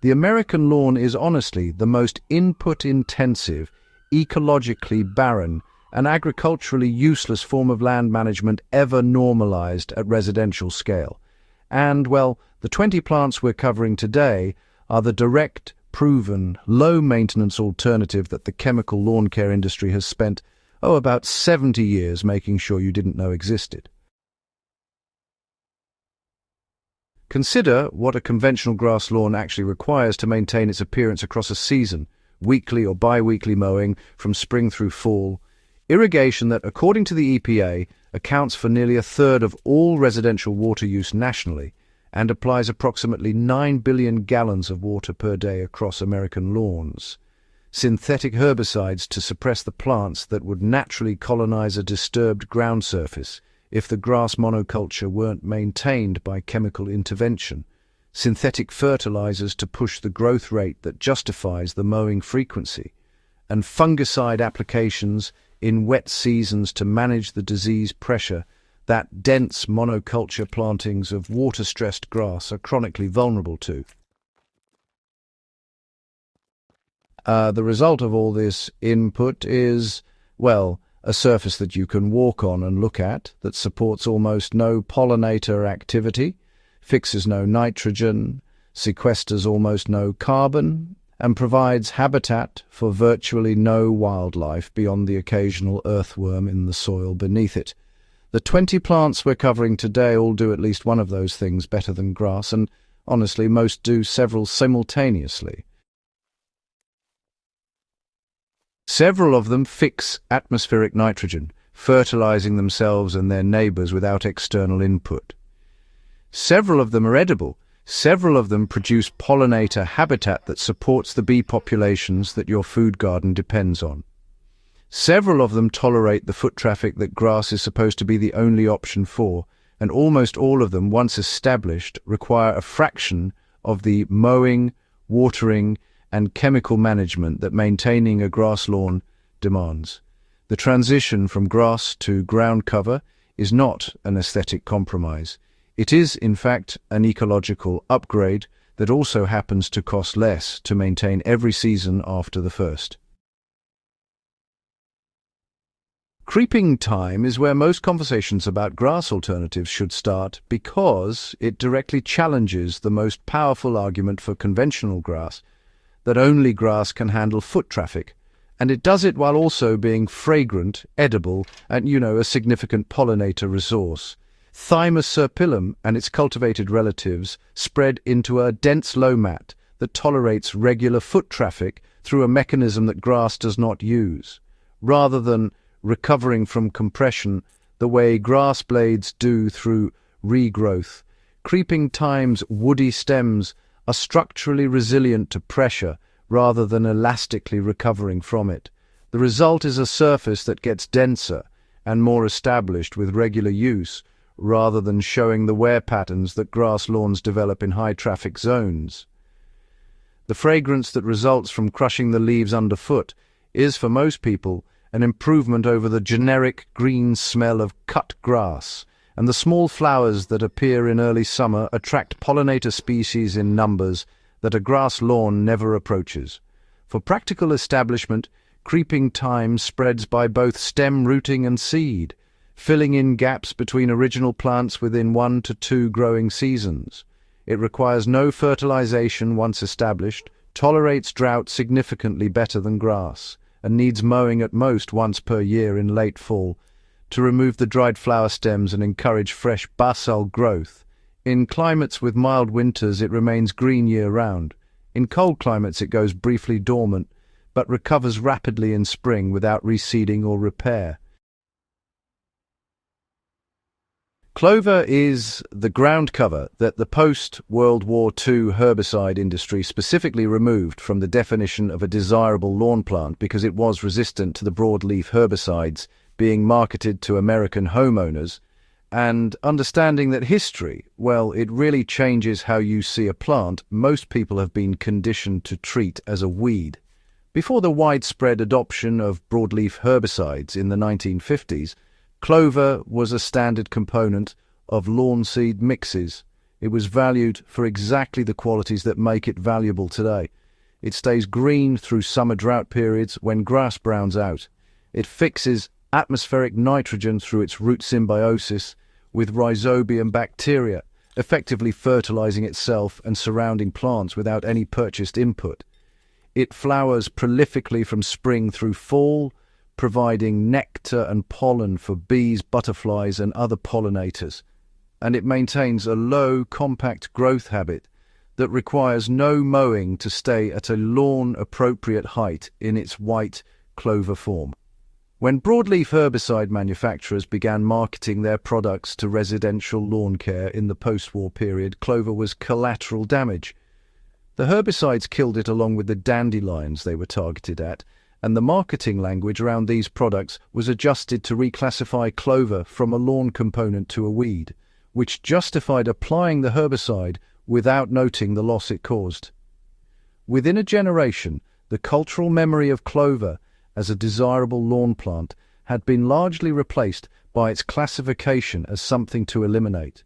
The American lawn is honestly the most input-intensive, ecologically barren, and agriculturally useless form of land management ever normalized at residential scale. And, well, the 20 plants we're covering today are the direct, proven, low-maintenance alternative that the chemical lawn care industry has spent, about 70 years making sure you didn't know existed. Consider what a conventional grass lawn actually requires to maintain its appearance across a season: weekly or bi-weekly mowing from spring through fall, irrigation that, according to the EPA, accounts for nearly a third of all residential water use nationally and applies approximately 9 billion gallons of water per day across American lawns. Synthetic herbicides to suppress the plants that would naturally colonize a disturbed ground surface if the grass monoculture weren't maintained by chemical intervention. Synthetic fertilizers to push the growth rate that justifies the mowing frequency. And fungicide applications in wet seasons to manage the disease pressure that dense monoculture plantings of water-stressed grass are chronically vulnerable to. The result of all this input is, well, a surface that you can walk on and look at, that supports almost no pollinator activity, fixes no nitrogen, sequesters almost no carbon, and provides habitat for virtually no wildlife beyond the occasional earthworm in the soil beneath it. The 20 plants we're covering today all do at least one of those things better than grass, and honestly, most do several simultaneously. Several of them fix atmospheric nitrogen, fertilizing themselves and their neighbors without external input. Several of them are edible. Several of them produce pollinator habitat that supports the bee populations that your food garden depends on. Several of them tolerate the foot traffic that grass is supposed to be the only option for, and almost all of them, once established, require a fraction of the mowing, watering, and chemical management that maintaining a grass lawn demands. The transition from grass to ground cover is not an aesthetic compromise. It is, in fact, an ecological upgrade that also happens to cost less to maintain every season after the first. Creeping thyme is where most conversations about grass alternatives should start, because it directly challenges the most powerful argument for conventional grass, that only grass can handle foot traffic, and it does it while also being fragrant, edible, and, a significant pollinator resource. Thymus serpyllum and its cultivated relatives spread into a dense low mat that tolerates regular foot traffic through a mechanism that grass does not use, rather than recovering from compression the way grass blades do through regrowth. Creeping thyme's woody stems are structurally resilient to pressure rather than elastically recovering from it. The result is a surface that gets denser and more established with regular use, rather than showing the wear patterns that grass lawns develop in high-traffic zones. The fragrance that results from crushing the leaves underfoot is, for most people, an improvement over the generic green smell of cut grass, and the small flowers that appear in early summer attract pollinator species in numbers that a grass lawn never approaches. For practical establishment, creeping thyme spreads by both stem rooting and seed, filling in gaps between original plants within 1 to 2 growing seasons. It requires no fertilization once established, tolerates drought significantly better than grass, and needs mowing at most once per year in late fall to remove the dried flower stems and encourage fresh basal growth. In climates with mild winters, it remains green year-round. In cold climates, it goes briefly dormant, but recovers rapidly in spring without reseeding or repair. Clover is the ground cover that the post-World War II herbicide industry specifically removed from the definition of a desirable lawn plant because it was resistant to the broadleaf herbicides being marketed to American homeowners. And understanding that history, well, it really changes how you see a plant most people have been conditioned to treat as a weed. Before the widespread adoption of broadleaf herbicides in the 1950s, clover was a standard component of lawn seed mixes. It was valued for exactly the qualities that make it valuable today. It stays green through summer drought periods when grass browns out. It fixes atmospheric nitrogen through its root symbiosis with rhizobium bacteria, effectively fertilizing itself and surrounding plants without any purchased input. It flowers prolifically from spring through fall, providing nectar and pollen for bees, butterflies, and other pollinators. And it maintains a low, compact growth habit that requires no mowing to stay at a lawn-appropriate height in its white clover form. When broadleaf herbicide manufacturers began marketing their products to residential lawn care in the post-war period, clover was collateral damage. The herbicides killed it along with the dandelions they were targeted at, and the marketing language around these products was adjusted to reclassify clover from a lawn component to a weed, which justified applying the herbicide without noting the loss it caused. Within a generation, the cultural memory of clover as a desirable lawn plant had been largely replaced by its classification as something to eliminate.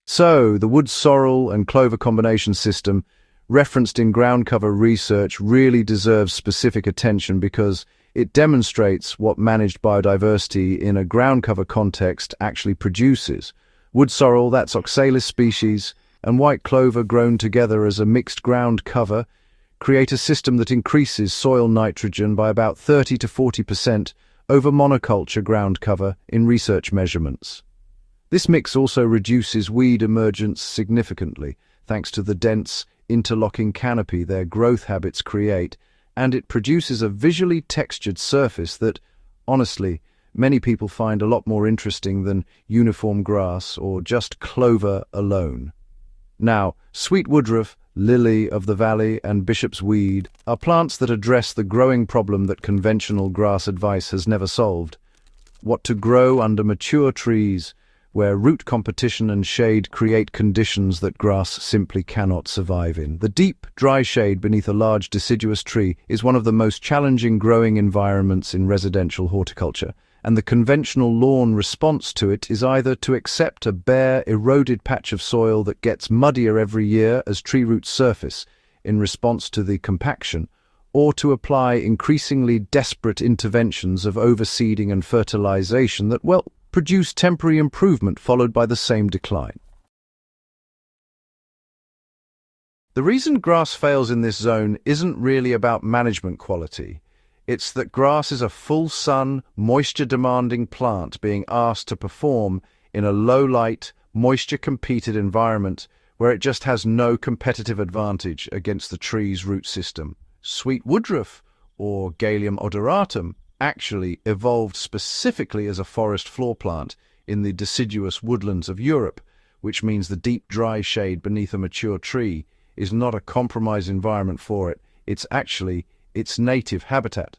So, the wood sorrel and clover combination system referenced in ground cover research really deserves specific attention because it demonstrates what managed biodiversity in a ground cover context actually produces. Wood sorrel, that's oxalis species, and white clover grown together as a mixed ground cover create a system that increases soil nitrogen by about 30 to 40% over monoculture ground cover in research measurements. This mix also reduces weed emergence significantly, thanks to the dense, interlocking canopy their growth habits create, and it produces a visually textured surface that, honestly, many people find a lot more interesting than uniform grass or just clover alone. Now, sweet woodruff, lily of the valley, and bishop's weed are plants that address the growing problem that conventional grass advice has never solved: what to grow under mature trees, where root competition and shade create conditions that grass simply cannot survive in. The deep, dry shade beneath a large deciduous tree is one of the most challenging growing environments in residential horticulture, and the conventional lawn response to it is either to accept a bare, eroded patch of soil that gets muddier every year as tree roots surface in response to the compaction, or to apply increasingly desperate interventions of overseeding and fertilization that, well, produce temporary improvement followed by the same decline. The reason grass fails in this zone isn't really about management quality. It's that grass is a full-sun, moisture-demanding plant being asked to perform in a low-light, moisture-competed environment where it just has no competitive advantage against the tree's root system. Sweet woodruff, or Galium odoratum, actually evolved specifically as a forest floor plant in the deciduous woodlands of Europe, which means the deep, dry shade beneath a mature tree is not a compromised environment for it. It's actually its native habitat.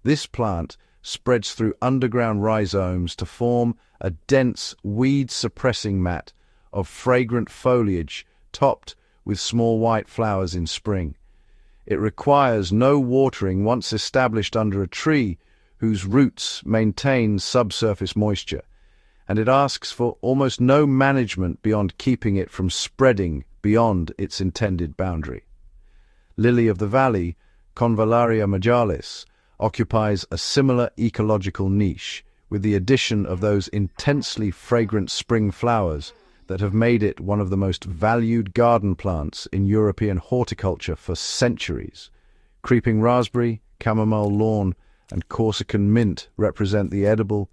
This plant spreads through underground rhizomes to form a dense, weed-suppressing mat of fragrant foliage topped with small white flowers in spring. It requires no watering once established under a tree whose roots maintain subsurface moisture, and it asks for almost no management beyond keeping it from spreading beyond its intended boundary. Lily of the valley, Convallaria majalis, occupies a similar ecological niche, with the addition of those intensely fragrant spring flowers that have made it one of the most valued garden plants in European horticulture for centuries. Creeping raspberry, chamomile lawn, and Corsican mint represent the edible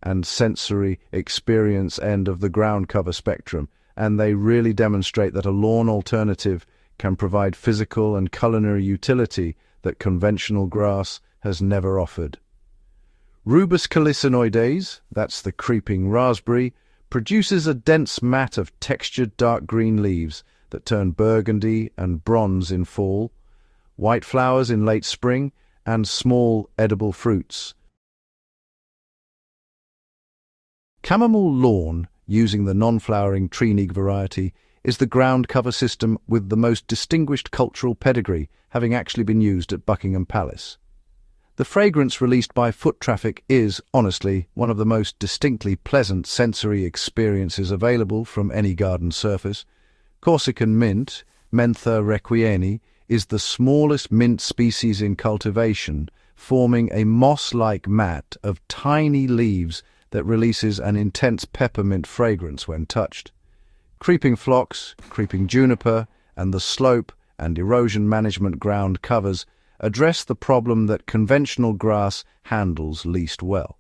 and sensory experience end of the ground cover spectrum, and they really demonstrate that a lawn alternative can provide physical and culinary utility that conventional grass has never offered. Rubus calicinoides, that's the creeping raspberry, produces a dense mat of textured dark green leaves that turn burgundy and bronze in fall, white flowers in late spring, and small edible fruits. Chamomile lawn, using the non-flowering tree-nig variety, is the ground cover system with the most distinguished cultural pedigree, having actually been used at Buckingham Palace. The fragrance released by foot traffic is, honestly, one of the most distinctly pleasant sensory experiences available from any garden surface. Corsican mint, Mentha requieni, is the smallest mint species in cultivation, forming a moss-like mat of tiny leaves that releases an intense peppermint fragrance when touched. Creeping phlox, creeping juniper, and the slope and erosion management ground covers address the problem that conventional grass handles least well.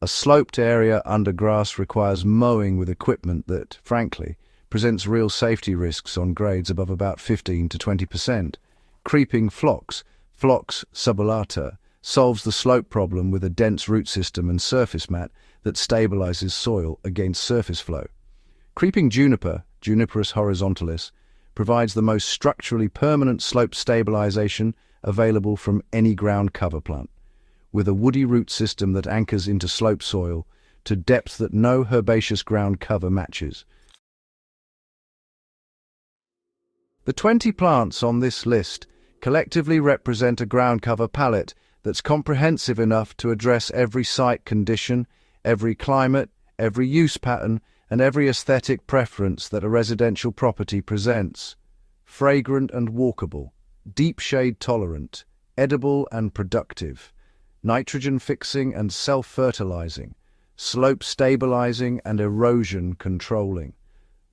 A sloped area under grass requires mowing with equipment that, frankly, presents real safety risks on grades above about 15 to 20%. Creeping phlox, Phlox subulata, solves the slope problem with a dense root system and surface mat that stabilizes soil against surface flow. Creeping juniper, Juniperus horizontalis, provides the most structurally permanent slope stabilization available from any ground cover plant, with a woody root system that anchors into slope soil to depth that no herbaceous ground cover matches. The 20 plants on this list collectively represent a ground cover palette that's comprehensive enough to address every site condition, every climate, every use pattern, and every aesthetic preference that a residential property presents. Fragrant and walkable, deep shade tolerant, edible and productive, nitrogen fixing and self-fertilizing, slope stabilizing and erosion controlling.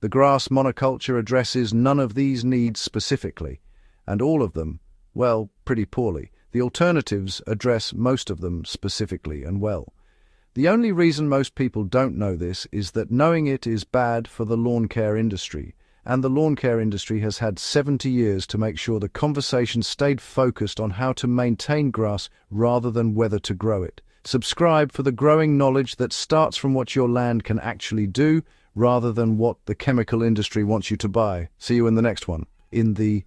The grass monoculture addresses none of these needs specifically, and all of them, well, pretty poorly. The alternatives address most of them specifically and well. The only reason most people don't know this is that knowing it is bad for the lawn care industry, and the lawn care industry has had 70 years to make sure the conversation stayed focused on how to maintain grass rather than whether to grow it. Subscribe for the growing knowledge that starts from what your land can actually do rather than what the chemical industry wants you to buy. See you in the next one. In the